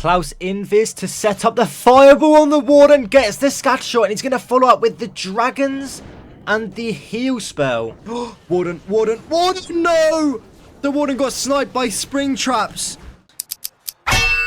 Klaus invis to set up the fireball on the warden, gets the scatter shot, and he's going to follow up with the dragons and the heal spell. Warden, no! The warden got sniped by spring traps.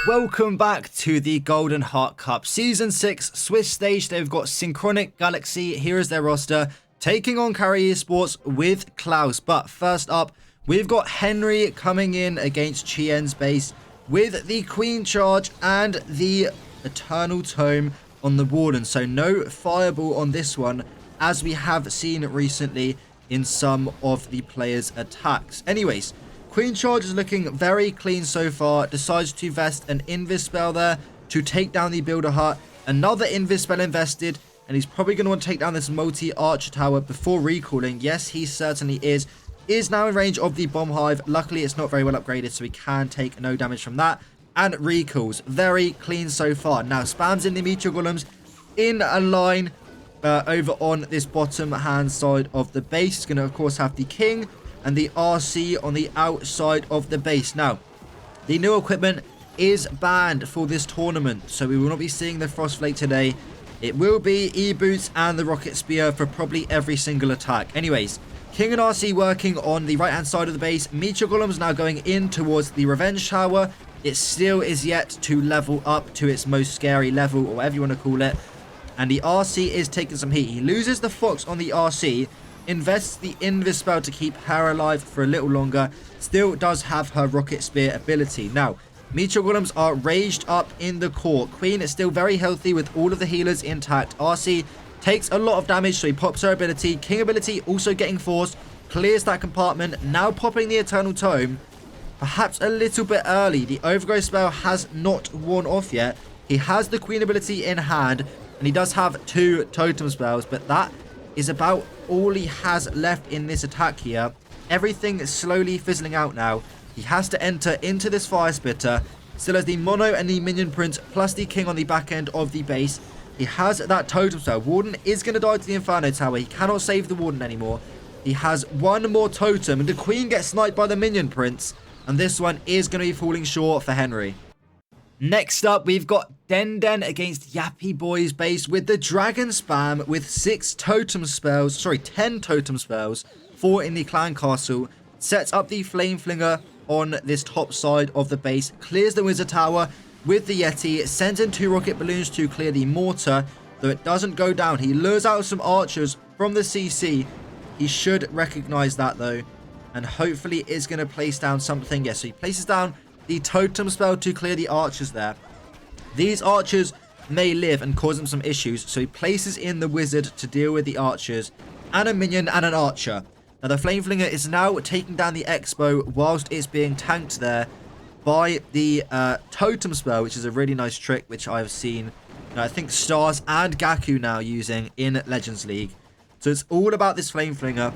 Welcome back to the Golden Heart Cup Season 6 Swiss stage. They've got Synchronic Galaxy, here is their roster, taking on Carrie Esports with Klaus. But first up, we've got Henry coming in against Chien's base with the Queen Charge and the Eternal Tome on the Warden. So no Fireball on this one, as we have seen recently in some of the players' attacks. Anyways, Queen Charge is looking very clean so far. Decides to invest an Invis spell there to take down the Builder Hut. Another Invis spell invested, and he's probably going to want to take down this multi-archer tower before recalling. Yes, he certainly is. Is now in range of the bomb hive. Luckily, it's not very well upgraded, so he can take no damage from that. And recalls. Very clean so far. Now, spams in the meteor golems in a line over on this bottom hand side of the base. It's going to, of course, have the king and the RC on the outside of the base. Now, the new equipment is banned for this tournament, so we will not be seeing the Frostflake today. It will be E-Boots and the Rocket Spear for probably every single attack. Anyways, King and RC working on the right-hand side of the base. Meteor Golems now going in towards the Revenge Tower. It still is yet to level up to its most scary level, or whatever you want to call it. And the RC is taking some heat. He loses the Fox on the RC. Invests the Invis spell to keep her alive for a little longer. Still does have her Rocket Spear ability. Now, Meteor Golems are raged up in the core. Queen is still very healthy with all of the healers intact. RC takes a lot of damage, so he pops her ability. King ability also getting forced. Clears that compartment. Now popping the Eternal Tome. Perhaps a little bit early. The Overgrowth spell has not worn off yet. He has the Queen ability in hand. And he does have 2 totem spells. But that is about all he has left in this attack here. Everything is slowly fizzling out now. He has to enter into this Fire Spitter. Still has the Mono and the Minion Prince plus the King on the back end of the base. He has that totem spell. Warden is going to die to the Inferno Tower. He cannot save the Warden anymore. He has 1 more totem. And the Queen gets sniped by the Minion Prince. And this one is going to be falling short for Henry. Next up, we've got DenDen against Yappyboy's base with the Dragon Spam with 10 totem spells, 4 in the Clan Castle. Sets up the Flame Flinger on this top side of the base. Clears the Wizard Tower with the Yeti. Sends in 2 rocket balloons to clear the mortar, though it doesn't go down. He lures out some archers from the CC. He should recognize that, though. And hopefully is going to place down something. Yes, so he places down the totem spell to clear the archers there. These archers may live and cause him some issues, so he places in the wizard to deal with the archers, and a minion and an archer. Now the Flame Flinger is now taking down the Expo whilst it's being tanked there by the totem spell, which is a really nice trick which I've seen, I think, Stars and Gaku now using in Legends League. So it's all about this Flame Flinger,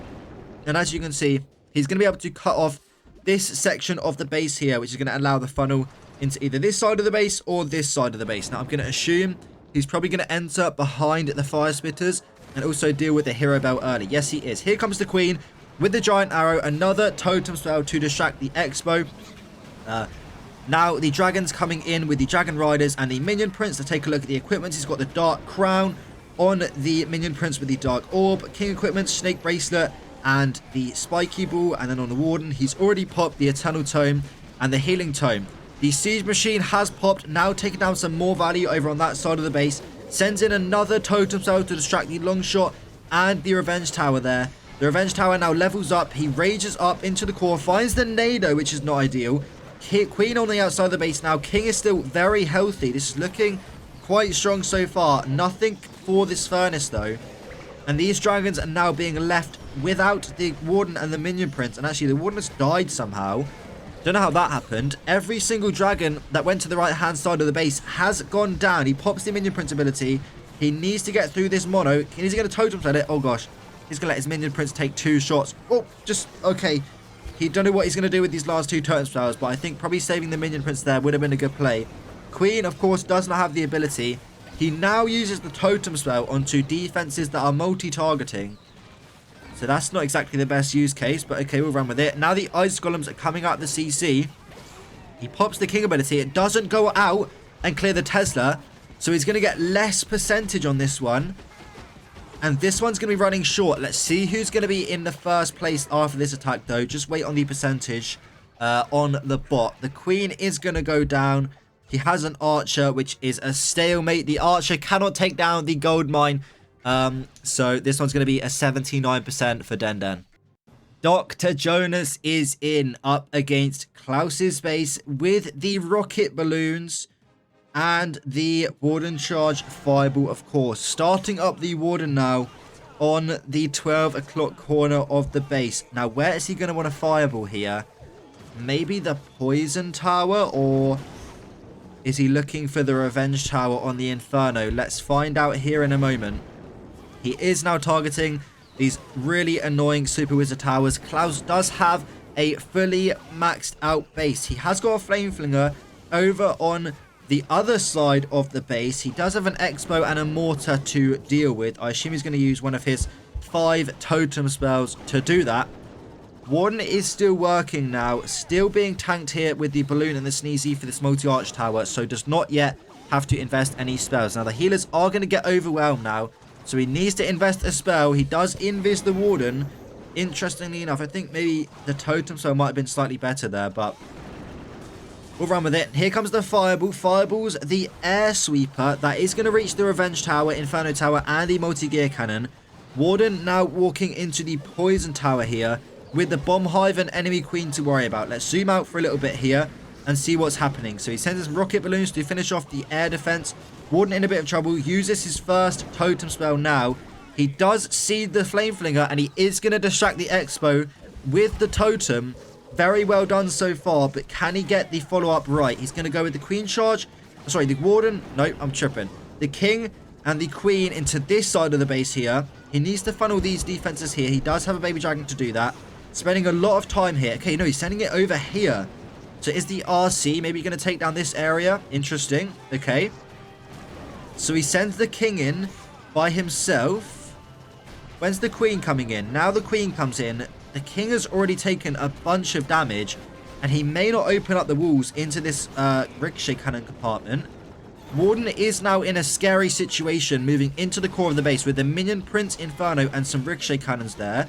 and as you can see, he's going to be able to cut off this section of the base here, which is going to allow the funnel into either this side of the base or this side of the base. Now, I'm going to assume he's probably going to enter behind the Fire Spitters and also deal with the Hero Bell early. Yes, he is. Here comes the Queen with the Giant Arrow. Another totem spell to distract the Expo. Now, the Dragon's coming in with the Dragon Riders and the Minion Prince. To take a look at the equipment, he's got the Dark Crown on the Minion Prince with the Dark Orb. King equipment, Snake Bracelet, and the Spiky Ball. And then on the Warden, he's already popped the Eternal Tome and the Healing Tome. The Siege Machine has popped, now taking down some more value over on that side of the base. Sends in another Totem Cell to distract the Longshot and the Revenge Tower there. The Revenge Tower now levels up. He rages up into the core, finds the Nado, which is not ideal. Queen on the outside of the base now. King is still very healthy. This is looking quite strong so far. Nothing for this Furnace, though. And these dragons are now being left without the Warden and the Minion Prince. And actually, the Warden has died somehow. Don't know how that happened. Every single dragon that went to the right-hand side of the base has gone down. He pops the Minion Prince ability. He needs to get through this mono. Is he going to totem spell it? Oh, gosh. He's going to let his Minion Prince take 2 shots. Oh, just, okay. He don't know what he's going to do with these last 2 totem spells, but I think probably saving the Minion Prince there would have been a good play. Queen, of course, does not have the ability. He now uses the totem spell onto defenses that are multi-targeting. So that's not exactly the best use case, but okay, we'll run with it. Now the Ice Golems are coming out of the CC. He pops the King ability. It doesn't go out, and clear the Tesla. So he's going to get less percentage on this one. And this one's going to be running short. Let's see who's going to be in the first place after this attack, though. Just wait on the percentage on the bot. The queen is going to go down. He has an archer, which is a stalemate. The archer cannot take down the gold mine. So this one's going to be a 79% for DenDen. Dr. Jonas is in up against Klaus's base with the rocket balloons and the Warden Charge Fireball, of course. Starting up the Warden now on the 12 o'clock corner of the base. Now, where is he going to want a Fireball here? Maybe the Poison Tower, or is he looking for the Revenge Tower on the Inferno? Let's find out here in a moment. He is now targeting these really annoying Super Wizard Towers. Klaus does have a fully maxed out base. He has got a Flame Flinger over on the other side of the base. He does have an Expo and a Mortar to deal with. I assume he's going to use one of his 5 totem spells to do that. Warden is still working now, still being tanked here with the Balloon and the Sneezy for this multi-arch tower, so does not yet have to invest any spells. Now, the healers are going to get overwhelmed now, so he needs to invest a spell. He does invis the Warden. Interestingly enough, I think maybe the totem spell might have been slightly better there, but we'll run with it. Here comes the Fireball. Fireball's the Air Sweeper. That is going to reach the Revenge Tower, Inferno Tower, and the Multi-Gear Cannon. Warden now walking into the Poison Tower here with the Bomb Hive and Enemy Queen to worry about. Let's zoom out for a little bit here and see what's happening. So he sends his rocket balloons to finish off the air defense. Warden in a bit of trouble. Uses his first totem spell now. He does see the Flame Flinger, and he is going to distract the Expo with the totem. Very well done so far, but can he get the follow-up right? He's going to go with the Queen Charge. Sorry, the Warden. Nope, I'm tripping. The King and the Queen into this side of the base here. He needs to funnel these defenses here. He does have a Baby Dragon to do that. Spending a lot of time here. Okay, no, he's sending it over here. So is the RC maybe going to take down this area? Interesting. Okay. So he sends the King in by himself. When's the Queen coming in? Now the Queen comes in. The King has already taken a bunch of damage, and he may not open up the walls into this Ricochet Cannon compartment. Warden is now in a scary situation, moving into the core of the base with the Minion Prince Inferno and some Ricochet Cannons there.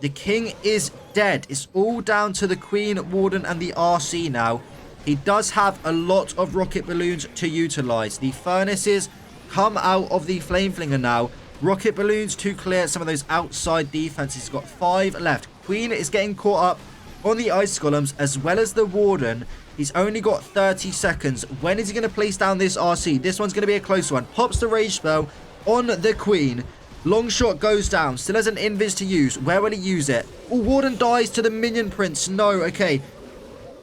The King is dead. It's all down to the Queen, Warden, and the RC now. He does have a lot of rocket balloons to utilize. The furnaces come out of the Flame Flinger now. Rocket balloons to clear some of those outside defenses. He's got 5 left. Queen is getting caught up on the ice columns as well as the Warden. He's only got 30 seconds. When is he going to place down this RC? This one's going to be a close one. Pops the Rage Spell on the Queen. Long shot goes down. Still has an invis to use. Where will he use it? Oh, Warden dies to the Minion Prince. No, okay.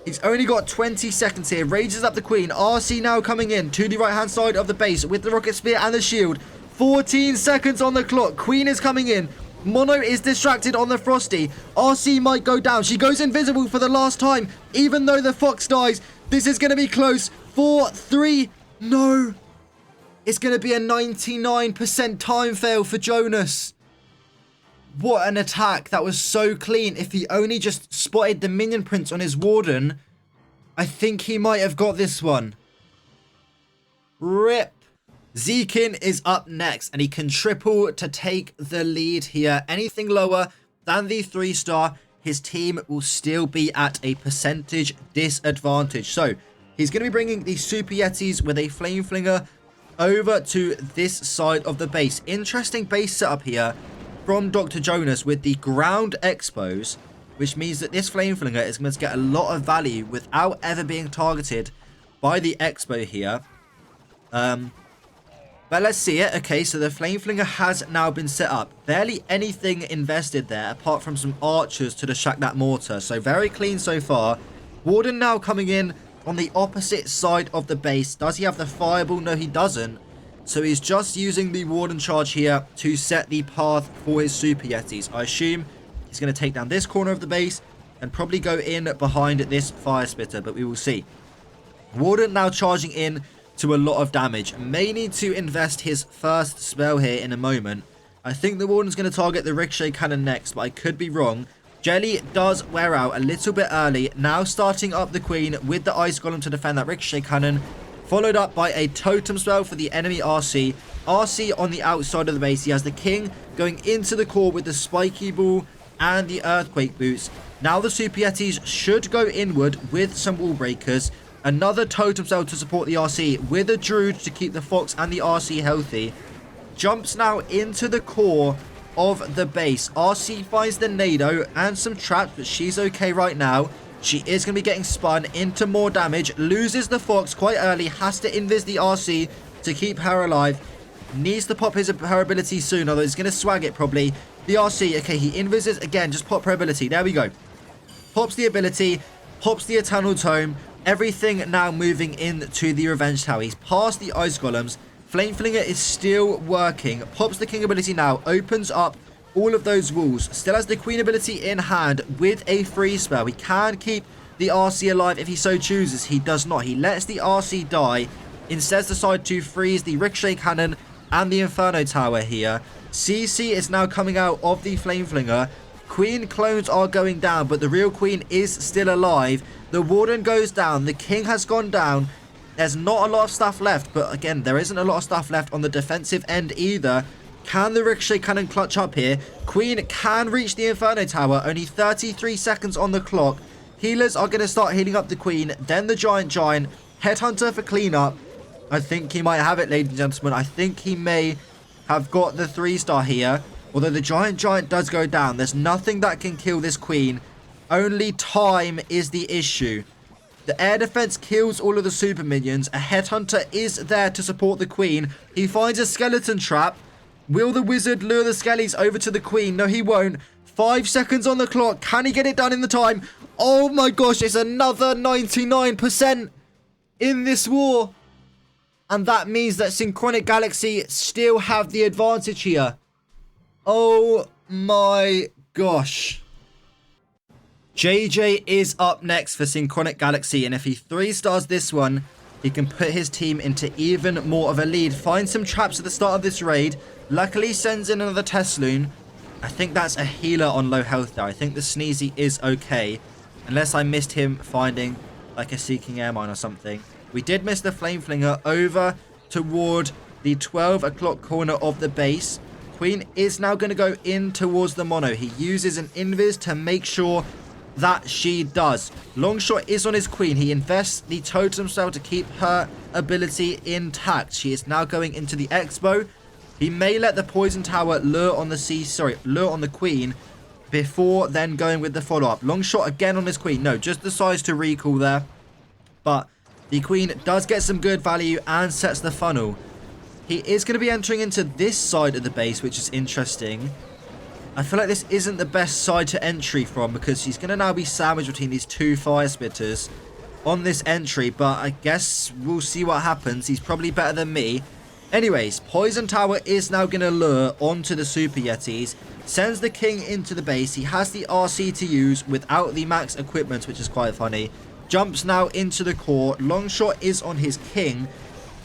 He's only got 20 seconds here. Rages up the Queen. RC now coming in to the right-hand side of the base with the Rocket Spear and the shield. 14 seconds on the clock. Queen is coming in. Mono is distracted on the Frosty. RC might go down. She goes invisible for the last time. Even though the Fox dies, this is going to be close. 4, 3, no. It's going to be a 99% time fail for Jonas. What an attack. That was so clean. If he only just spotted the Minion Prince on his Warden, I think he might have got this one. RIP. Zkin is up next, and he can triple to take the lead here. Anything lower than the 3-star, his team will still be at a percentage disadvantage. So, he's going to be bringing the Super Yetis with a Flame Flinger over to this side of the base. Interesting base setup here from Dr. Jonas with the ground expos, which means that this Flame Flinger is going to get a lot of value without ever being targeted by the expo here. But let's see it. Okay, so the Flame Flinger has now been set up. Barely anything invested there apart from some archers to distract that mortar. So very clean so far. Warden now coming in on the opposite side of the base. Does he have the Fireball? No, he doesn't. So he's just using the Warden Charge here to set the path for his Super Yetis. I assume he's going to take down this corner of the base and probably go in behind this Fire Spitter, but we will see. Warden now charging in to a lot of damage. May need to invest his first spell here in a moment. I think the Warden's going to target the Ricochet Cannon next, but I could be wrong. Jelly does wear out a little bit early. Now starting up the Queen with the Ice Golem to defend that Ricochet Cannon. followed up by a totem spell for the enemy RC. RC on the outside of the base. He has the king going into the core with the spiky ball and the earthquake boots. Now the Super Yetis should go inward with some wall breakers. Another totem spell to support the RC with a druid to keep the fox and the RC healthy. Jumps now into the core of the base. RC finds the Nado and some traps, but she's okay right now. She is going to be getting spun into more damage. Loses the fox quite early. Has to invis the RC to keep her alive. Needs to pop her ability soon, although he's going to swag it probably. The RC, okay, he invises again. Just pop her ability. There we go. Pops the ability. Pops the Eternal Tome. Everything now moving into the Revenge Tower. He's past the Ice Golems. Flameflinger is still working. Pops the King ability now. Opens up all of those walls. Still has the Queen ability in hand with a freeze spell. He can keep the RC alive if he so chooses. He does not. He lets the RC die. Instead decide to freeze the Ricochet Cannon and the Inferno Tower here. CC is now coming out of the Flameflinger. Queen clones are going down, but the real Queen is still alive. The Warden goes down. The King has gone down. There's not a lot of stuff left, but again, there isn't a lot of stuff left on the defensive end either. Can the Ricochet Cannon clutch up here? Queen can reach the Inferno Tower. Only 33 seconds on the clock. Healers are going to start healing up the Queen. Then the Giant. Headhunter for cleanup. I think he might have it, ladies and gentlemen. I think he may have got the 3-star here. Although the Giant does go down. There's nothing that can kill this Queen. Only time is the issue. The air defense kills all of the super minions. A Headhunter is there to support the Queen. He finds a skeleton trap. Will the wizard lure the skellies over to the Queen? No, he won't. 5 seconds on the clock. Can he get it done in the time? Oh my gosh, it's another 99% in this war. And that means that Synchronic Galaxy still have the advantage here. Oh my gosh. JJ is up next for Synchronic Galaxy, and if he 3-stars this one, he can put his team into even more of a lead. Find some traps at the start of this raid. Luckily sends in another Tesloon. I think that's a healer on low health there. I think the Sneezy is okay. Unless I missed him finding like a Seeking Air Mine or something. We did miss the Flameflinger over toward the 12 o'clock corner of the base. Queen is now going to go in towards the mono. He uses an invis to make sure that she does. Longshot is on his Queen. He invests the totem spell to keep her ability intact. She is now going into the Expo. He may let the poison tower lure on the Queen before then going with the follow-up. Longshot again on his Queen. No, just decides to recall there. But the Queen does get some good value and sets the funnel. He is going to be entering into this side of the base, which is interesting. I feel like this isn't the best side to entry from because he's going to now be sandwiched between these two fire spitters on this entry. But I guess we'll see what happens. He's probably better than me. Anyways, Poison Tower is now going to lure onto the Super Yetis. Sends the King into the base. He has the RC to use without the max equipment, which is quite funny. Jumps now into the core. Longshot is on his King.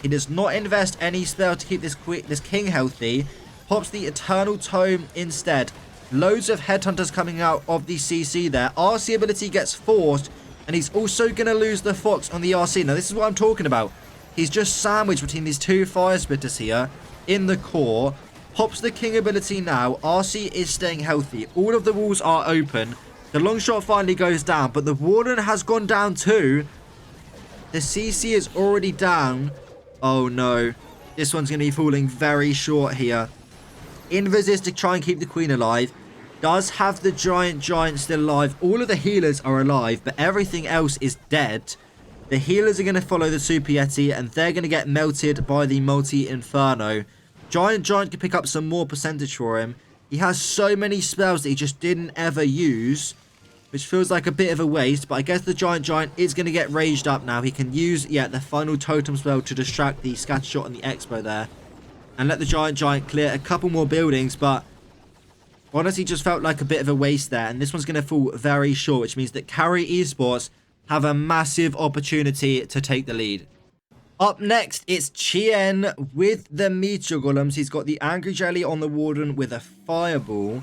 He does not invest any spell to keep this King healthy. Pops the Eternal Tome instead. Loads of Headhunters coming out of the CC there. RC ability gets forced. And he's also going to lose the Fox on the RC. Now, this is what I'm talking about. He's just sandwiched between these two fire spitters here in the core. Pops the King ability now. RC is staying healthy. All of the walls are open. The Longshot finally goes down. But the Warden has gone down too. The CC is already down. Oh no. This one's going to be falling very short here. Invis is to try and keep the Queen alive. Does have the Giant still alive. All of the healers are alive, but everything else is dead. The healers are going to follow the Super Yeti, and they're going to get melted by the Multi-Inferno. Giant can pick up some more percentage for him. He has so many spells that he just didn't ever use, which feels like a bit of a waste, but I guess the Giant is going to get raged up now. He can use, the final totem spell to distract the scatter shot on the Expo there. And let the Giant clear a couple more buildings, but honestly just felt like a bit of a waste there. And this one's going to fall very short, which means that Carrie Esports have a massive opportunity to take the lead. Up next, it's Chien with the Meteor Golems. He's got the Angry Jelly on the Warden with a Fireball.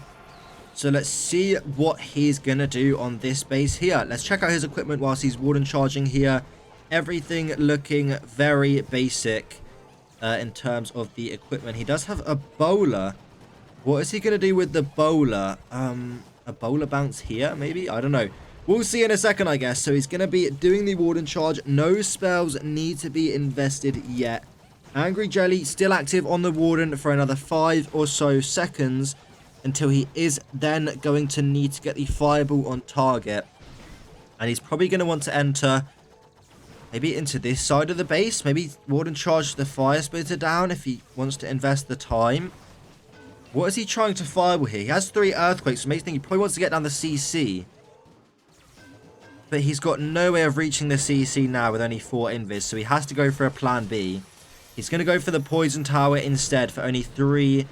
So let's see what he's going to do on this base here. Let's check out his equipment whilst he's Warden charging here. everything looking very basic in terms of the equipment. He does have a bowler. What is he going to do with the bowler? A bowler bounce here, maybe? I don't know. We'll see in a second, I guess. So he's going to be doing the Warden charge. No spells need to be invested yet. Angry Jelly still active on the Warden for another 5 or so seconds until he is then going to need to get the Fireball on target. And he's probably going to want to enter maybe into this side of the base. Maybe Warden charge the Fire Splitter down if he wants to invest the time. What is he trying to Fireball here? He has 3 Earthquakes, so makes me think he probably wants to get down the CC. But he's got no way of reaching the CC now with only 4 invis, so he has to go for a plan B. He's going to go for the Poison Tower instead for only 3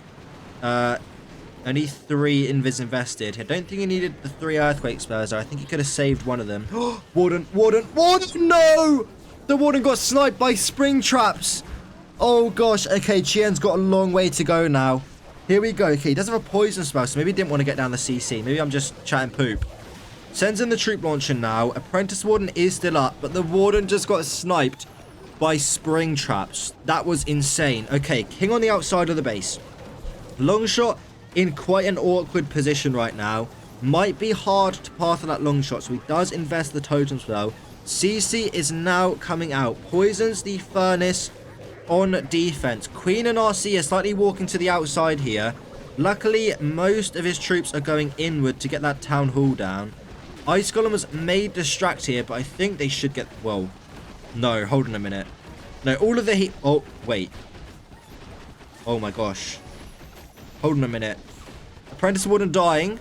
invis invested. I don't think he needed the 3 Earthquake spells, though. I think he could have saved one of them. Warden! No! The Warden got sniped by Spring Traps. Oh, gosh. Okay, Chien's got a long way to go now. Here we go. Okay, he does have a Poison spell, so maybe he didn't want to get down the CC. Maybe I'm just chatting poop. Sends in the Troop Launcher now. Apprentice Warden is still up, but the Warden just got sniped by Spring Traps. That was insane. Okay, King on the outside of the base. Longshot in quite an awkward position right now. Might be hard to path on that long shot, so he does invest the totem spell. CC is now coming out. Poisons the Furnace on defense. Queen and RC are slightly walking to the outside here. Luckily, most of his troops are going inward to get that Town Hall down. Ice Golems may distract here, but I think they should get... Whoa. No, hold on a minute. No, all of the heat... Oh, wait. Oh my gosh. Hold on a minute. Apprentice Warden dying.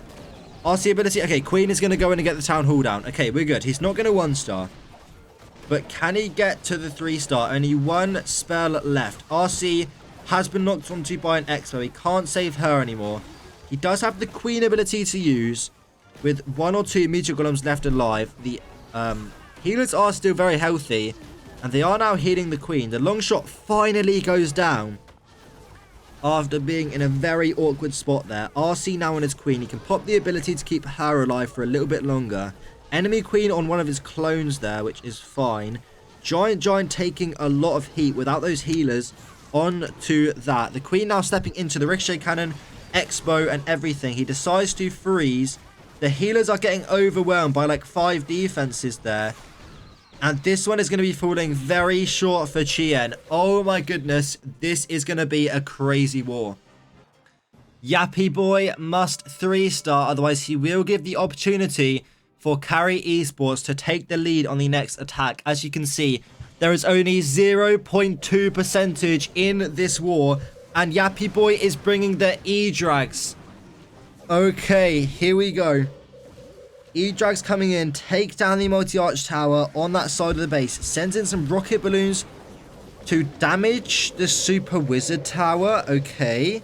RC ability. Okay, Queen is going to go in and get the Town Hall down. Okay, we're good. He's not going to 1-star. But can he get to the 3-star? Only 1 spell left. RC has been knocked onto by an Expo. He can't save her anymore. He does have the Queen ability to use. With 1 or 2 Meteor Golems left alive. The healers are still very healthy. And they are now healing the Queen. The long shot finally goes down. After being in a very awkward spot there. RC now on his Queen. He can pop the ability to keep her alive for a little bit longer. Enemy Queen on one of his clones there, which is fine. Giant taking a lot of heat without those healers onto that. The Queen now stepping into the Ricochet Cannon, Expo and everything. He decides to freeze. The healers are getting overwhelmed by like 5 defenses there. And this one is going to be falling very short for Chien. Oh my goodness, this is going to be a crazy war. Yappyboy must 3-star, otherwise he will give the opportunity for Carrie Esports to take the lead on the next attack. As you can see, there is only 0.2% in this war, and Yappyboy is bringing the E-Drags. Okay, here we go. E-Drags coming in, take down the multi-arch tower on that side of the base, sends in some rocket balloons to damage the Super Wizard Tower. Okay,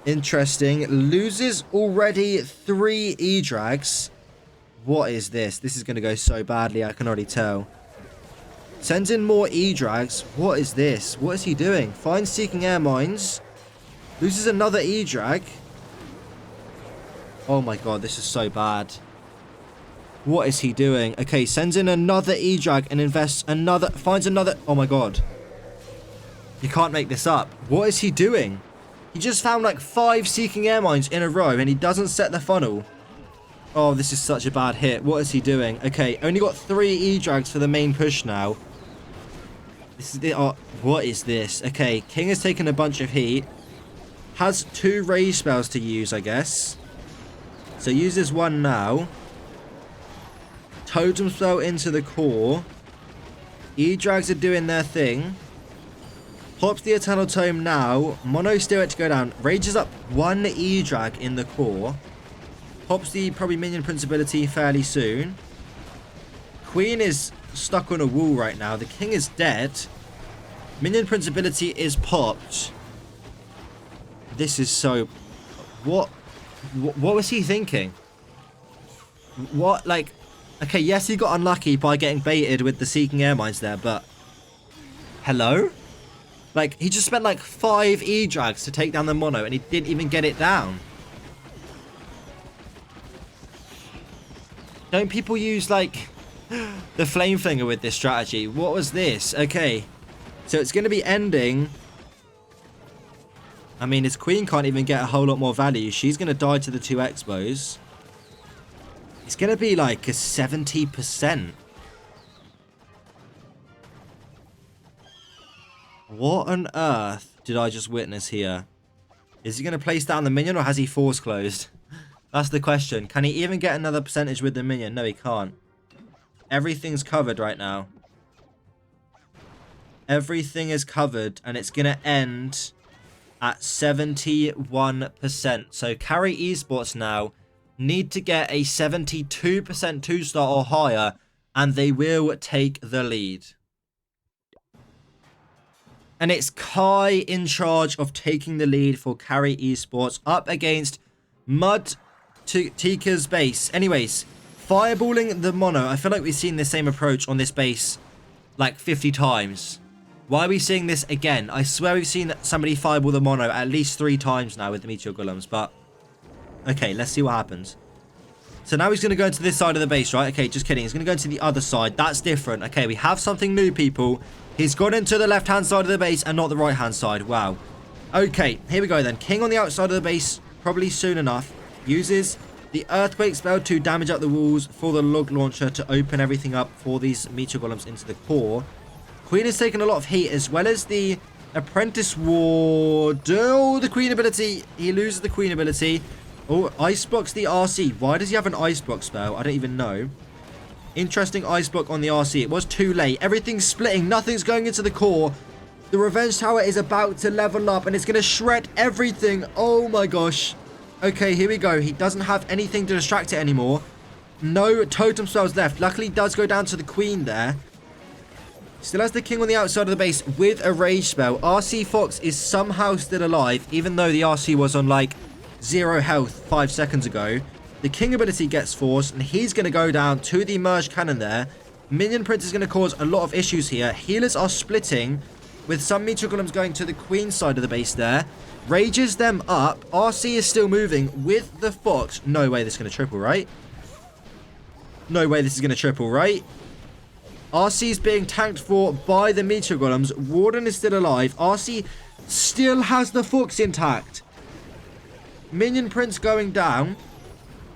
interesting. Loses already 3 E-Drags. What is this? This is going to go so badly, I can already tell. Sends in more E-Drags. What is this? What is he doing? Finds Seeking Air Mines. Loses another E-Drag. Oh my god, this is so bad. What is he doing? Okay, sends in another E-Drag and invests another... Finds another... Oh my god. You can't make this up. What is he doing? He just found like 5 Seeking Air Mines in a row and he doesn't set the funnel. Oh, this is such a bad hit. What is he doing? Okay, only got 3 E-Drags for the main push now. This is the... Oh, what is this? Okay, King has taken a bunch of heat. Has 2 rage spells to use, I guess. So uses 1 now. Totem spell into the core. E-Drags are doing their thing. Pops the Eternal Tome now. Mono Steer it to go down. Rages up 1 E-Drag in the core. Pops the probably Minion Prince ability fairly soon. Queen is stuck on a wall right now. The King is dead. Minion Prince ability is popped. This is so... What was he thinking? What, like... Okay, yes, he got unlucky by getting baited with the Seeking Air Mines there, but... Hello? Like, he just spent like 5 E-Drags to take down the Mono, and he didn't even get it down. Don't people use, like... the flame flinger with this strategy. What was this? Okay. So it's going to be ending. I mean, his queen can't even get a whole lot more value. She's going to die to the 2 expos. It's going to be like a 70%. What on earth did I just witness here? Is he going to place down the minion or has he force closed? That's the question. Can he even get another percentage with the minion? No, he can't. Everything's covered right now. Everything is covered and it's going to end at 71%. So carrie Esports now need to get a 72% 2-star or higher and they will take the lead. And it's Kai in charge of taking the lead for carrie Esports up against Mudtke's base. Anyways, fireballing the mono. I feel like we've seen the same approach on this base like 50 times. Why are we seeing this again? I swear we've seen somebody fireball the mono at least 3 times now with the meteor golems. But, okay, let's see what happens. So now he's going to go into this side of the base, right? Okay, just kidding. He's going to go into the other side. That's different. Okay, we have something new, people. He's gone into the left-hand side of the base and not the right-hand side. Wow. Okay, here we go then. King on the outside of the base, probably soon enough. Uses the earthquake spell to damage up the walls for the log launcher to open everything up for these meteor golems into the core. Queen is taking a lot of heat as well as the apprentice ward. Oh, the queen ability. He loses the queen ability. Oh, ice blocks the RC. Why does he have an ice block spell? I don't even know. Interesting ice block on the RC. It was too late. Everything's splitting. Nothing's going into the core. The revenge tower is about to level up and it's going to shred everything. Oh my gosh. Okay, here we go. He doesn't have anything to distract it anymore. No totem spells left. Luckily, it does go down to the queen there. Still has the king on the outside of the base with a rage spell. RC Fox is somehow still alive, even though the RC was on like 0 health 5 seconds ago. The king ability gets forced, and he's going to go down to the merged cannon there. Minion Prince is going to cause a lot of issues here. Healers are splitting, with some meteor golems going to the queen side of the base there. Rages them up. RC is still moving with the Fox. No way this is going to triple, right? No way this is going to triple, right? RC is being tanked for by the meteor golems. Warden is still alive. RC still has the Fox intact. Minion Prince going down.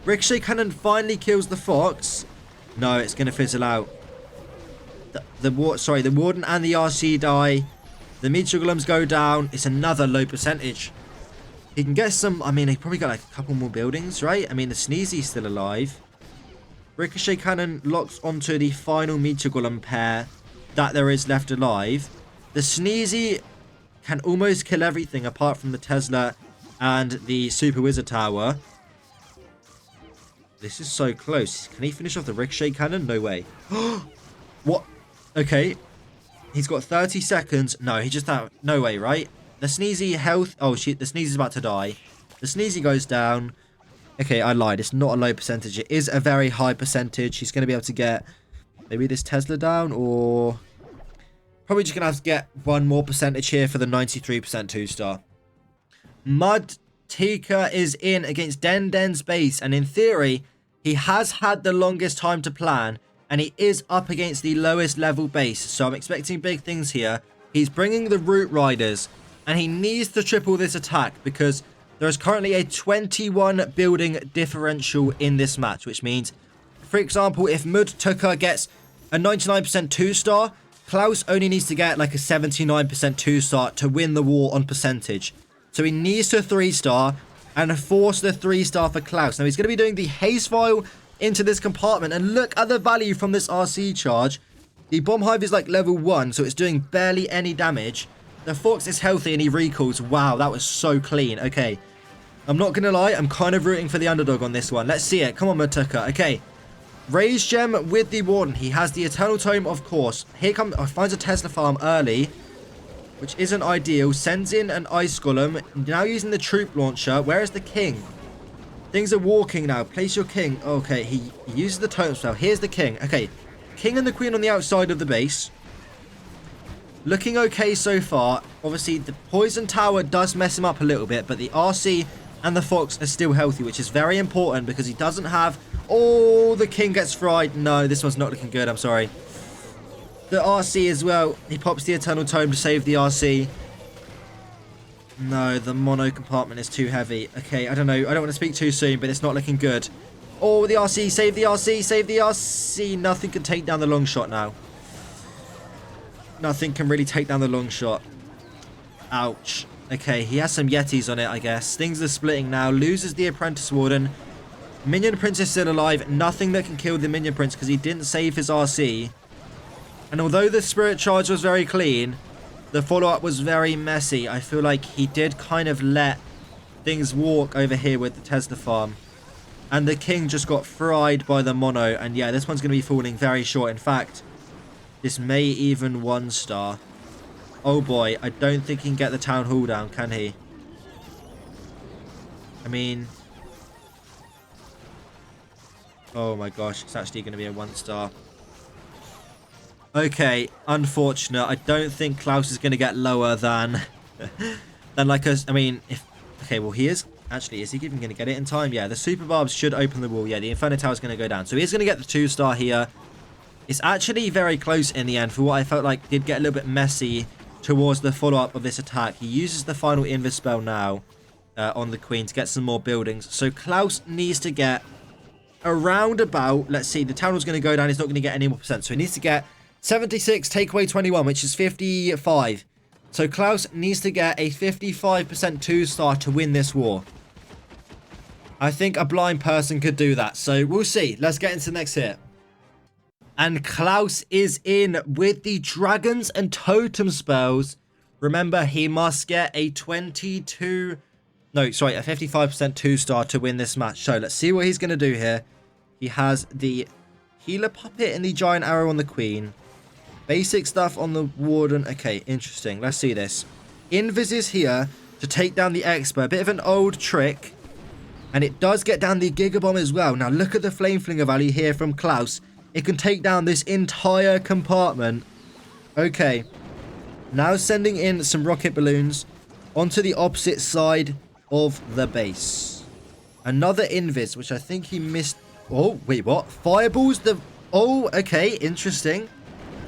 Ricochet Cannon finally kills the Fox. No, it's going to fizzle out. The Warden and the RC die. The meteor golems go down. It's another low percentage. He can get some... I mean, he probably got like a couple more buildings, right? I mean, the Sneezy's still alive. Ricochet Cannon locks onto the final meteor golem pair that there is left alive. The Sneezy can almost kill everything apart from the Tesla and the Super Wizard Tower. This is so close. Can he finish off the Ricochet Cannon? No way. What? Okay. He's got 30 seconds. No, he just... No way, right? The Sneezy health... Oh, shit. The Sneezy's about to die. The Sneezy goes down. Okay, I lied. It's not a low percentage. It is a very high percentage. He's going to be able to get maybe this Tesla down, or probably just going to have to get one more percentage here for the 93% 2-star. Mudtke is in against DenDen's base, and in theory, he has had the longest time to plan, and he is up against the lowest level base, so I'm expecting big things here. He's bringing the Root Riders, and he needs to triple this attack because there is currently a 21 building differential in this match, which means, for example, if Mudtke gets a 99% 2-star, Klaus only needs to get like a 79% 2-star to win the war on percentage. So he needs to 3-star and force the 3-star for Klaus. Now he's going to be doing the haze file into this compartment, and look at the value from this RC charge. The bomb hive is like level 1, so it's doing barely any damage. The Fox is healthy and he recalls. Wow, that was so clean. Okay, I'm not going to lie. I'm kind of rooting for the underdog on this one. Let's see it. Come on, Mudtke. Okay, Rage Gem with the Warden. He has the Eternal Tome, of course. Here comes... Oh, finds a Tesla farm early, which isn't ideal. Sends in an Ice Golem. Now using the Troop Launcher. Where is the King? Things are walking now. Place your King. Okay, he uses the Totem Spell. Here's the King. Okay, King and the Queen on the outside of the base. Looking okay so far. Obviously, the Poison Tower does mess him up a little bit, but the RC and the Fox are still healthy, which is very important because he doesn't have Oh, the king gets fried. No, this one's not looking good. I'm sorry. The RC as well. He pops the Eternal Tome to save the RC. No, the mono compartment is too heavy. Okay, I don't know. I don't want to speak too soon, but it's not looking good. Oh, the RC. Save the RC. Save the RC. Nothing can take down the long shot now. Nothing can really take down the long shot. Ouch. Okay, he has some Yetis on it, I guess. Things are splitting now. Loses the Apprentice Warden. Minion Prince is still alive. Nothing that can kill the Minion Prince because he didn't save his RC. And although the Spirit Charge was very clean, the follow-up was very messy. I feel like he did kind of let things walk over here with the Tesla farm. And the king just got fried by the mono. And yeah, this one's going to be falling very short. In fact, this may even 1-star. Oh boy, I don't think he can get the town hall down, can he? I mean... Oh my gosh, it's actually going to be a 1-star. Okay, unfortunate. I don't think Klaus is going to get lower than... than like us. I mean, if... Okay, well he is... Actually, is he even going to get it in time? Yeah, the Super Barbs should open the wall. Yeah, the Inferno Tower is going to go down. So he's going to get the 2-star here. It's actually very close in the end for what I felt like did get a little bit messy towards the follow-up of this attack. He uses the final Invis spell now on the Queen to get some more buildings. So Klaus needs to get around about... Let's see, the town was going to go down. He's not going to get any more percent. So he needs to get 76, take away 21, which is 55. So Klaus needs to get a 55% 2-star to win this war. I think a blind person could do that. So we'll see. Let's get into the next hit. And Klaus is in with the dragons and totem spells. Remember, he must get a 55% 2-star to win this match. So let's see what he's going to do here. He has the healer puppet and the giant arrow on the queen. Basic stuff on the warden. Okay, interesting. Let's see this. Invis is here to take down the expert. Bit of an old trick. And it does get down the Giga Bomb as well. Now look at the Flame Flinger value here from Klaus. It can take down this entire compartment. Okay. Now sending in some rocket balloons onto the opposite side of the base. Another Invis, which I think he missed. Oh, wait, what? Fireballs the... Oh, okay, interesting.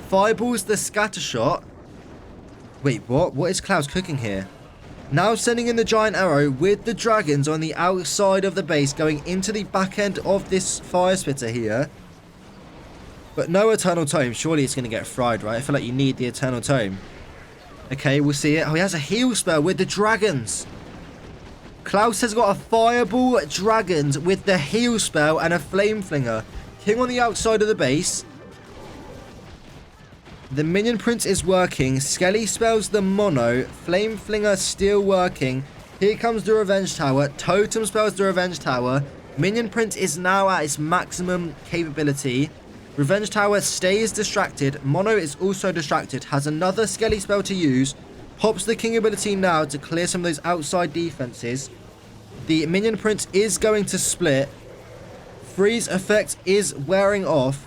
Fireballs the scatter shot. Wait, what? What is Klaus cooking here? Now sending in the giant arrow with the dragons on the outside of the base going into the back end of this fire spitter here. But no Eternal Tome. Surely it's going to get fried, right? I feel like you need the Eternal Tome. Okay, we'll see it. Oh, he has a heal spell with the dragons. Klaus has got a Fireball Dragons with the heal spell and a Flame Flinger. King on the outside of the base. The Minion Prince is working. Skelly spells the mono. Flame Flinger still working. Here comes the Revenge Tower. Totem spells the Revenge Tower. Minion Prince is now at its maximum capability. Revenge Tower stays distracted. Mono is also distracted. Has another Skelly spell to use. Pops the King ability now to clear some of those outside defenses. The Minion Prince is going to split. Freeze effect is wearing off.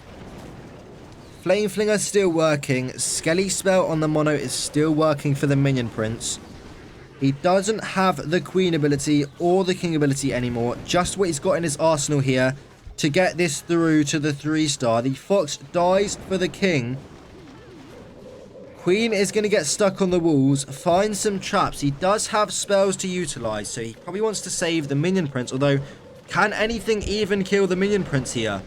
Flame Flinger still working. Skelly spell on the mono is still working for the Minion Prince. He doesn't have the Queen ability or the King ability anymore. Just what he's got in his arsenal here to get this through to the 3-star. The Fox dies for the King. Queen is going to get stuck on the walls. Find some traps. He does have spells to utilize, so he probably wants to save the Minion Prince. Although, can anything even kill the Minion Prince here?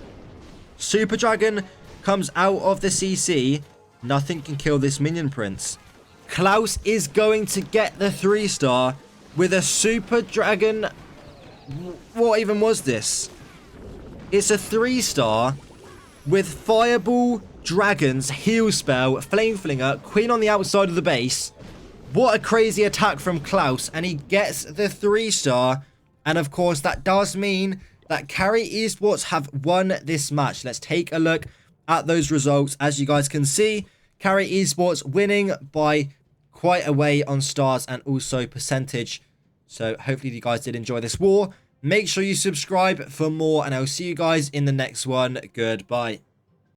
Super Dragon comes out of the CC. Nothing can kill this Minion Prince. Klaus is going to get the 3-star with a Super Dragon. What even was this? It's a 3-star with Fireball, Dragons, Heal Spell, Flame Flinger, Queen on the outside of the base. What a crazy attack from Klaus. And he gets the 3-star. And of course, that does mean that Carrie Esports have won this match. Let's take a look at those results. As you guys can see, Carrie Esports winning by quite a way on stars and also percentage. So hopefully you guys did enjoy this war. Make sure you subscribe for more, and I'll see you guys in the next one. Goodbye.